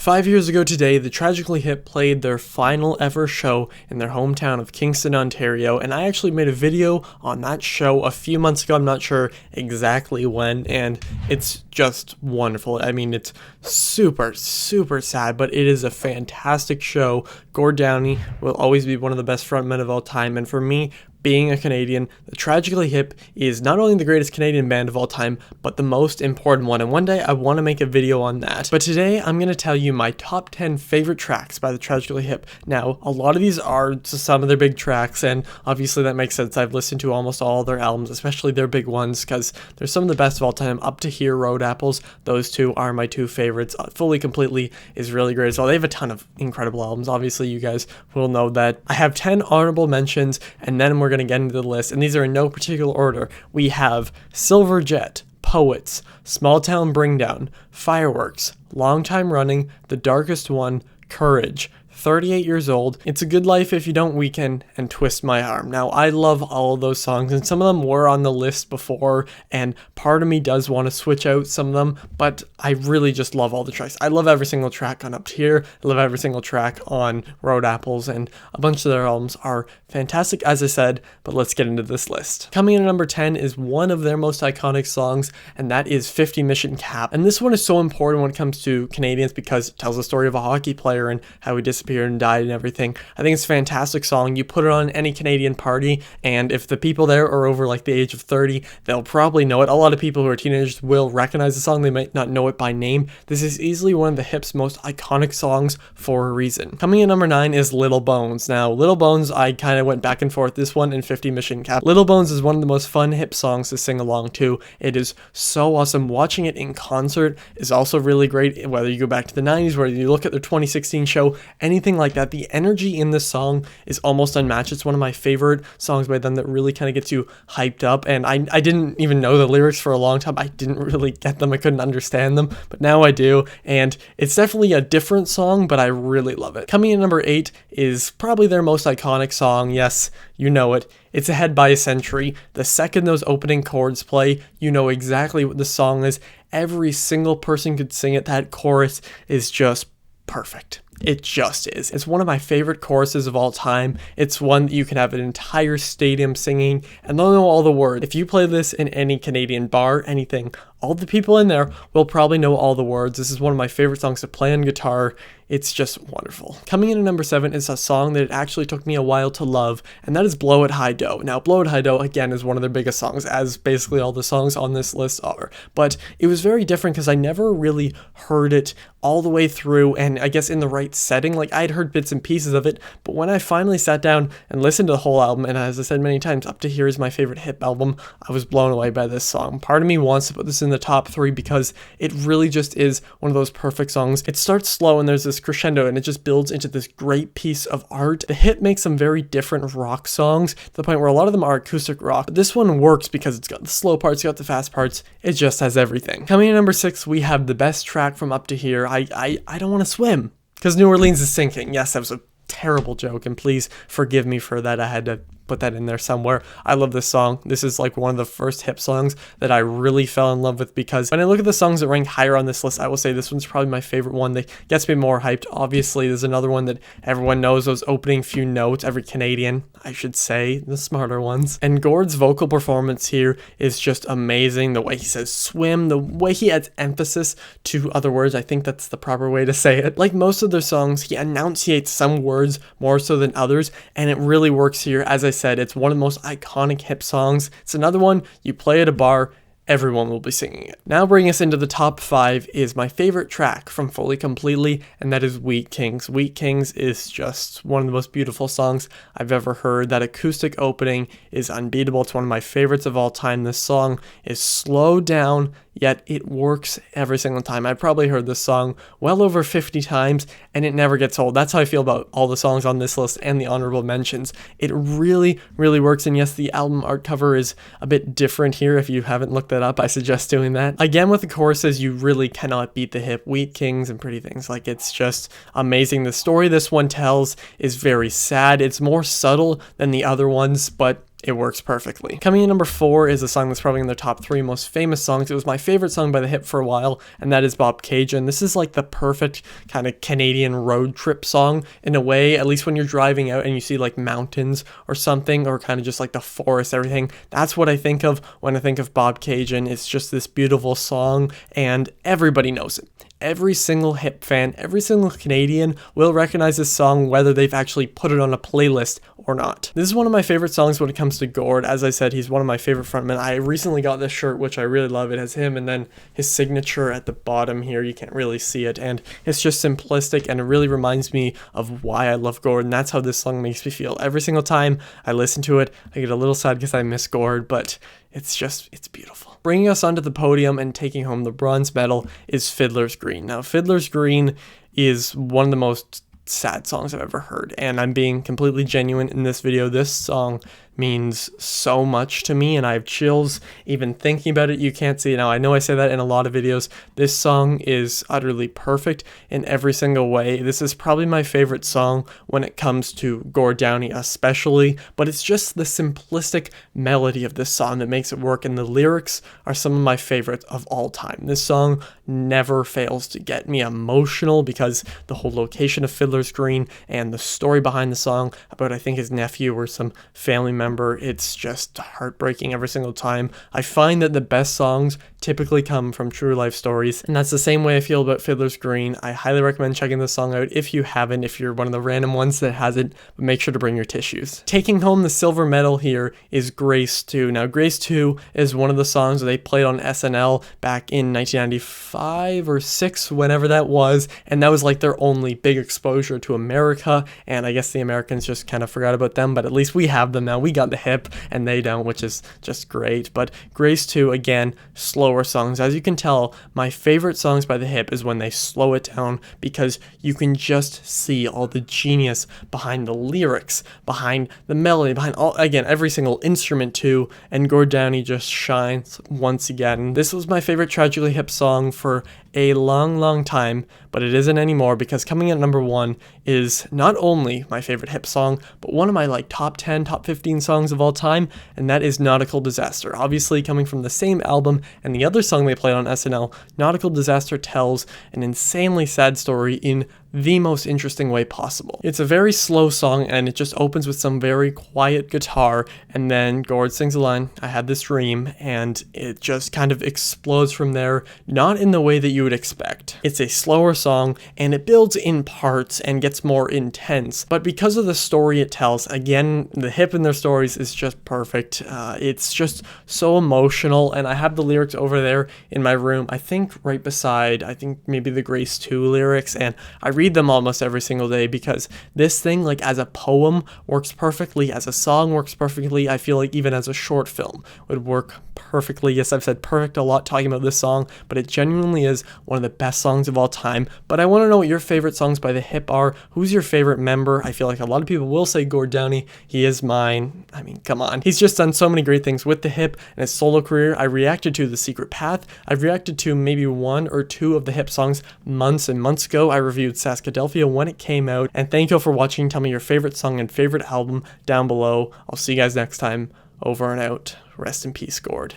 5 years ago today, the Tragically Hip played their final ever show in their hometown of Kingston, Ontario, and I actually made a video on that show a few months ago. I'm not sure exactly when, and it's just wonderful. I mean, it's super sad, but it is a fantastic show. Gord Downie will always be one of the best frontmen of all time, and for me, being a Canadian, the Tragically Hip is not only the greatest Canadian band of all time, but the most important one, and one day I want to make a video on that. But today, I'm going to tell you my top 10 favorite tracks by the Tragically Hip. Now, a lot of these are some of their big tracks, and obviously that makes sense. I've listened to almost all their albums, especially their big ones, because they're some of the best of all time. Up to Here, Road Apples, those two are my two favorites. Fully Completely is really great as well. They have a ton of incredible albums. Obviously, you guys will know that. I have 10 honorable mentions, and then we're going to get into the list, and these are in no particular order. We have Silver Jet, Poets, Small Town Bringdown, Fireworks, Long Time Running, The Darkest One, Courage, 38 Years Old, It's a Good Life If You Don't Weaken, and Twist My Arm. Now, I love all of those songs, and some of them were on the list before, and part of me does want to switch out some of them, but I really just love all the tracks. I love every single track on Up to Here. I love every single track on Road Apples, and a bunch of their albums are fantastic, as I said, but let's get into this list. Coming in at number 10 is one of their most iconic songs, and that is 50 Mission Cap. And this one is so important when it comes to Canadians because it tells the story of a hockey player and how he disappeared and died and everything. I think it's a fantastic song. You put it on any Canadian party, and if the people there are over like the age of 30, they'll probably know it. A lot of people who are teenagers will recognize the song. They might not know it by name. This is easily one of the Hip's most iconic songs for a reason. Coming in number 9 is Little Bones. Now, Little Bones, I kind of went back and forth. This one and 50 Mission Cap. Little Bones is one of the most fun Hip songs to sing along to. It is so awesome. Watching it in concert is also really great, whether you go back to the 90s, whether you look at their 2016 show, anything like that. The energy in this song is almost unmatched. It's one of my favorite songs by them that really kind of gets you hyped up, and I didn't even know the lyrics for a long time. I didn't really get them. I couldn't understand them, but now I do, and it's definitely a different song, but I really love it. Coming in number 8 is probably their most iconic song. Yes, you know it. It's Ahead by a Century. The second those opening chords play, you know exactly what the song is. Every single person could sing it. That chorus is just perfect. It just is. It's one of my favorite choruses of all time. It's one that you can have an entire stadium singing, and they'll know all the words. If you play this in any Canadian bar, anything, all the people in there will probably know all the words. This is one of my favorite songs to play on guitar. It's just wonderful. Coming in at number 7 is a song that it actually took me a while to love, and that is Blow It High Dough. Now, Blow It High Dough, again, is one of their biggest songs, as basically all the songs on this list are. But it was very different because I never really heard it all the way through, and I guess in the right setting. Like, I'd heard bits and pieces of it, but when I finally sat down and listened to the whole album, and as I said many times, Up to Here is my favorite Hip album, I was blown away by this song. Part of me wants to put this in the top 3 because it really just is one of those perfect songs. It starts slow and there's this crescendo and it just builds into this great piece of art. The Hip makes some very different rock songs to the point where a lot of them are acoustic rock, but this one works because it's got the slow parts, it's got the fast parts, it just has everything. Coming in at number 6, we have the best track from Up to Here, I Don't Want to Swim, because New Orleans is sinking. Yes, that was a terrible joke, and please forgive me for that. I had to put that in there somewhere. I love this song. This is like one of the first Hip songs that I really fell in love with, because when I look at the songs that rank higher on this list, I will say this one's probably my favorite one that gets me more hyped. Obviously, there's another one that everyone knows, those opening few notes, every Canadian, I should say, the smarter ones. And Gord's vocal performance here is just amazing. The way he says swim, the way he adds emphasis to other words, I think that's the proper way to say it. Like most of their songs, he enunciates some words more so than others, and it really works here. As I said, it's one of the most iconic Hip songs. It's another one you play at a bar, everyone will be singing it. Now bringing us into the top 5 is my favorite track from Fully Completely, and that is Wheat Kings. Wheat Kings is just one of the most beautiful songs I've ever heard. That acoustic opening is unbeatable. It's one of my favorites of all time. This song is slowed down, yet it works every single time. I've probably heard this song well over 50 times, and it never gets old. That's how I feel about all the songs on this list and the honorable mentions. It really, really works, and yes, the album art cover is a bit different here. If you haven't looked that up, I suggest doing that. Again, with the choruses, you really cannot beat the Hip. Wheat Kings and Pretty Things, like, it's just amazing. The story this one tells is very sad. It's more subtle than the other ones, but it works perfectly. Coming in number 4 is a song that's probably in the top 3 most famous songs. It was my favorite song by The Hip for a while, and that is Bobcaygeon. This is like the perfect kind of Canadian road trip song in a way, at least when you're driving out and you see like mountains or something, or kind of just like the forest, everything. That's what I think of when I think of Bobcaygeon. It's just this beautiful song, and everybody knows it. Every single Hip fan, every single Canadian will recognize this song whether they've actually put it on a playlist or not. This is one of my favorite songs when it comes to Gord. As I said, he's one of my favorite frontmen. I recently got this shirt, which I really love. It has him and then his signature at the bottom here. You can't really see it, and it's just simplistic, and it really reminds me of why I love Gord, and that's how this song makes me feel. Every single time I listen to it, I get a little sad because I miss Gord, but it's beautiful. Bringing us onto the podium and taking home the bronze medal is Fiddlers Green. Now, Fiddlers Green is one of the most sad songs I've ever heard, and I'm being completely genuine in this video. This song means so much to me, and I have chills even thinking about it. You can't see it now. I know I say that in a lot of videos. This song is utterly perfect in every single way. This is probably my favorite song when it comes to Gord Downie especially, but it's just the simplistic melody of this song that makes it work, and the lyrics are some of my favorites of all time. This song never fails to get me emotional because the whole location of Fiddlers Green and the story behind the song about, I think, his nephew or some family member, it's just heartbreaking every single time. I find that the best songs typically come from true life stories, and that's the same way I feel about Fiddlers Green. I highly recommend checking this song out if you haven't, if you're one of the random ones that hasn't, but make sure to bring your tissues. Taking home the silver medal here is Grace 2. Now, Grace 2 is one of the songs that they played on SNL back in 1995 or 6, whenever that was, and that was like their only big exposure to America, and I guess the Americans just kind of forgot about them, but at least we have them now. We got the Hip and they don't, which is just great. But Grace 2, again, slower songs. As you can tell, my favorite songs by the Hip is when they slow it down, because you can just see all the genius behind the lyrics, behind the melody, behind all, again, every single instrument too, and Gord Downie just shines once again. This was my favorite Tragically Hip song for a long time, but it isn't anymore, because coming in at number 1 is not only my favorite Hip song, but one of my like top 10, top 15 songs of all time, and that is Nautical Disaster. Obviously coming from the same album and the other song they played on SNL, Nautical Disaster tells an insanely sad story in the most interesting way possible. It's a very slow song, and it just opens with some very quiet guitar, and then Gord sings a line, "I had this dream," and it just kind of explodes from there, not in the way that you would expect. It's a slower song, and it builds in parts and gets more intense, but because of the story it tells, again, the Hip in their stories is just perfect. It's just so emotional, and I have the lyrics over there in my room, I think right beside, I think maybe the Grace 2 lyrics, and I read them almost every single day, because this thing, like as a poem, works perfectly, as a song works perfectly. I feel like even as a short film would work perfectly. Yes, I've said perfect a lot talking about this song, but it genuinely is one of the best songs of all time. But I want to know what your favorite songs by the Hip are. Who's your favorite member? I feel like a lot of people will say Gord Downie. He is mine. I mean, come on. He's just done so many great things with the Hip and his solo career. I reacted to The Secret Path. I've reacted to maybe 1 or 2 of the Hip songs months and months ago. I reviewed Saskadelphia when it came out. And thank you all for watching. Tell me your favorite song and favorite album down below. I'll see you guys next time. Over and out. Rest in peace, Gord.